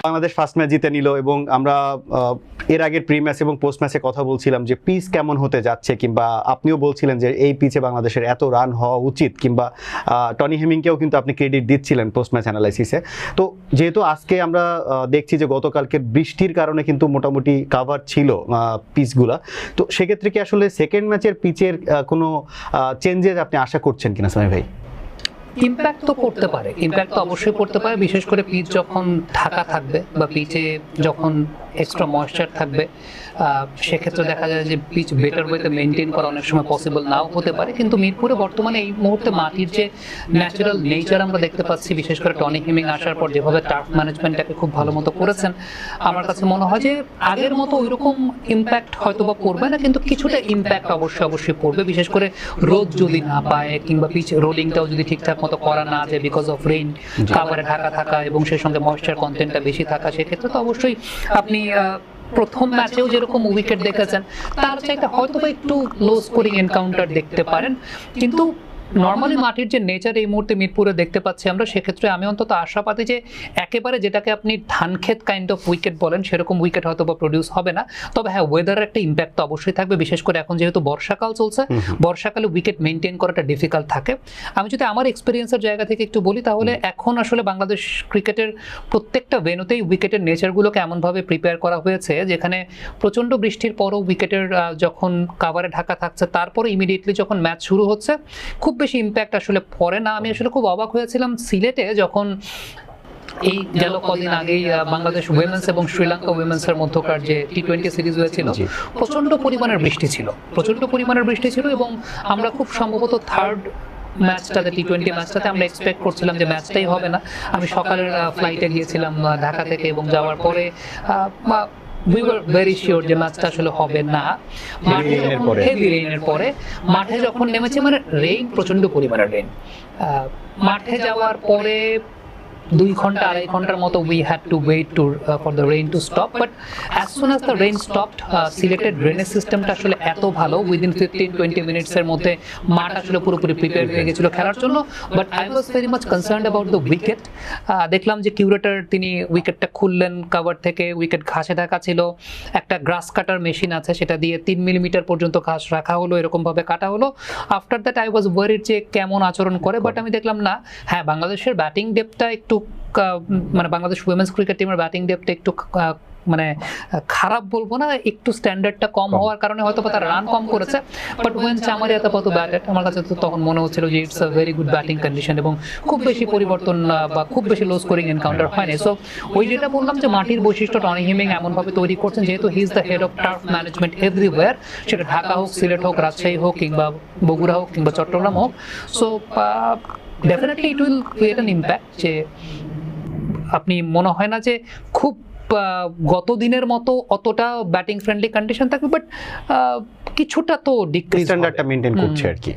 Bangladesh first match জিতে নিল এবং আমরা এর আগের প্রি ম্যাচ এবং পোস্ট ম্যাচে কথা বলছিলাম যে পিচ কেমন হতে যাচ্ছে, কিংবা আপনিও বলছিলেন যে এই পিচে বাংলাদেশের এত রান হওয়া উচিত, কিংবা টনি হেমিংকেও কিন্তু আপনি ক্রেডিট দিচ্ছিলেন পোস্ট ম্যাচ অ্যানালাইসিসে। তো যেহেতু আজকে আমরা দেখছি যে গতকালকের বৃষ্টির কারণে কিন্তু মোটামুটি কাভার ছিল পিচগুলা, তো সেক্ষেত্রে কি আসলে সেকেন্ড ম্যাচের পিচের কোনো চেঞ্জেস আপনি আশা করছেন কিনা সামি ভাই? ইম্প্যাক্ট তো পড়তে পারে, ইম্প্যাক্ট তো অবশ্যই পড়তে পারে, বিশেষ করে পিচ যখন ঢাকা থাকবে বা পিচে যখন এক্সট্রা ময়েশ্চার থাকবে, সেক্ষেত্রে দেখা যায় যে পিচ বেটার ওয়েতে মেনটেন করা অনেক সময় পসিবল নাও হতে পারে। কিন্তু মিরপুরে বর্তমানে এই মুহূর্তে মাটির যে ন্যাচারাল নেচার আমরা দেখতে পাচ্ছি, বিশেষ করে টনি হেমিং আসার পর যেভাবে টার্ফ ম্যানেজমেন্টটাকে খুব ভালো মতো করেছেন, আমার কাছে মনে হয় যে আগের মতো ওইরকম ইম্প্যাক্ট হয়তো বা পড়বে না, কিন্তু কিছুটা ইম্প্যাক্ট অবশ্যই পড়বে, বিশেষ করে রোদ যদি না পায় কিংবা পিচ রোলিংটাও যদি ঠিকঠাক মতো করা না যায় বিকজ অফ রেইন, কাভারে ঢাকা থাকা এবং সেই সঙ্গে ময়েশ্চার কন্টেন্টটা বেশি থাকা, সেক্ষেত্রে তো অবশ্যই আপনি প্রথম ম্যাচেও যেরকম উইকেট দেখেছেন তার চাইতে হয়তো বা একটু লো স্কোরিং এনকাউন্টার দেখতে পারেন। কিন্তু নর্মালি মাটির যে নেচার এই মুহূর্তে মিরপুরে দেখতে পাচ্ছি আমরা, সেক্ষেত্রে আমি অন্তত আশাবাদী যে একেবারে যেটাকে আপনি ধানক্ষেত কাইন্ড অফ উইকেট বলেন সেরকম উইকেট হয়তো বা প্রডিউস হবে না। তবে হ্যাঁ, ওয়েদারের একটা ইম্প্যাক্ট তো অবশ্যই থাকবে, বিশেষ করে এখন যেহেতু বর্ষাকাল চলছে, বর্ষাকালে উইকেট মেনটেন করাটা ডিফিকাল্ট থাকে। আমি যদি আমার এক্সপিরিয়েন্সের জায়গা থেকে একটু বলি, তাহলে এখন আসলে বাংলাদেশ ক্রিকেটের প্রত্যেকটা ভেন্যুতেই উইকেটের নেচারগুলোকে এমনভাবে প্রিপেয়ার করা হয়েছে যেখানে প্রচণ্ড বৃষ্টির পরও উইকেটের যখন কাভারে ঢাকা থাকছে, তারপরে ইমিডিয়েটলি যখন ম্যাচ শুরু হচ্ছে খুব বেশি ইম্প্যাক্ট আসলে পড়ে না। আমি আসলে খুব অবাক হয়েছিলাম সিলেটে যখন এই গেল কদিন আগেই বাংলাদেশ উইমেন্স এবং শ্রীলঙ্কা উইমেন্সের মধ্যকার যে টি-20 সিরিজ হয়েছিল, প্রচণ্ড পরিমাণের বৃষ্টি ছিল এবং আমরা খুব সম্ভবত থার্ড ম্যাচটাতে টি-20 ম্যাচটাতে আমরা এক্সপেক্ট করছিলাম যে ম্যাচটাই হবে না। আমি সকালের ফ্লাইটে গিয়েছিলাম ঢাকা থেকে এবং যাওয়ার পরে we were very sure যে ম্যাচটা আসলে হবে না। হেভি রেইনের পরে মাঠে যখন নেমেছে, মানে রেইন, প্রচন্ড পরিমাণের রেইন, মাঠে যাওয়ার পরে 2 ঘন্টা 2.5 ঘন্টার মতো we had to wait for the rain to stop, but as soon as the rain stopped, সিলেটের ড্রেনেজ সিস্টেমটা আসলে এত ভালো, উইদিন 15-20 মিনিটসের মধ্যে মাঠ আসলে পুরোপুরি প্রিপেয়ার হয়ে গেছিল খেলার জন্য। But I was very much concerned about the wicket. দেখলাম যে কিউরেটর তিনি উইকেটটা খুললেন কাভার থেকে, উইকেট ঘাসে ঢাকা ছিল, একটা গ্রাস কাটার মেশিন আছে, সেটা দিয়ে 3 মিলিমিটার পর্যন্ত ঘাস রাখা হলো, এরকমভাবে কাটা হলো। After that I was worried যে কেমন আচরণ করে, বাট আমি দেখলাম না। হ্যাঁ, বাংলাদেশের ব্যাটিং ডেপথটা একটু, মানে বাংলাদেশ উইমেন্স ক্রিকেট টিমের ব্যাটিং ডেপথটা একটু মানে খারাপ বলবো না, একটু স্ট্যান্ডার্ডটা কম হওয়ার কারণে হয়তো তারা রান কম করেছে। বাট ওয়েন চামারিয়া তাপাতো ব্যাটেড, আমার কাছে তো তখন মনে হচ্ছিল যে it's a very good batting condition এবং খুব বেশি পরিবর্তন বা খুব বেশি লো স্কোরিং এনকাউন্টার হয়নি। সো ওই যেটা বললাম যে মাটির বৈশিষ্ট্য টনি হেমিং এমনভাবে তৈরি করছেন, যেহেতু he is the head of turf management everywhere, সেটা ঢাকা হোক, সিলেট হোক, রাজশাহী হোক, কিংবা বগুড়া হোক, কিংবা চট্টগ্রাম হোক। So definitely it will create an impact. যে আপনি মনে হয় না যে খুব গত দিনের মতো অতটা ব্যাটিং ফ্রেন্ডলি কন্ডিশন থাকবে, বাট কিছুটা তো ডিক্রিজ, স্ট্যান্ডার্ডটা মেনটেন করছে আর কি।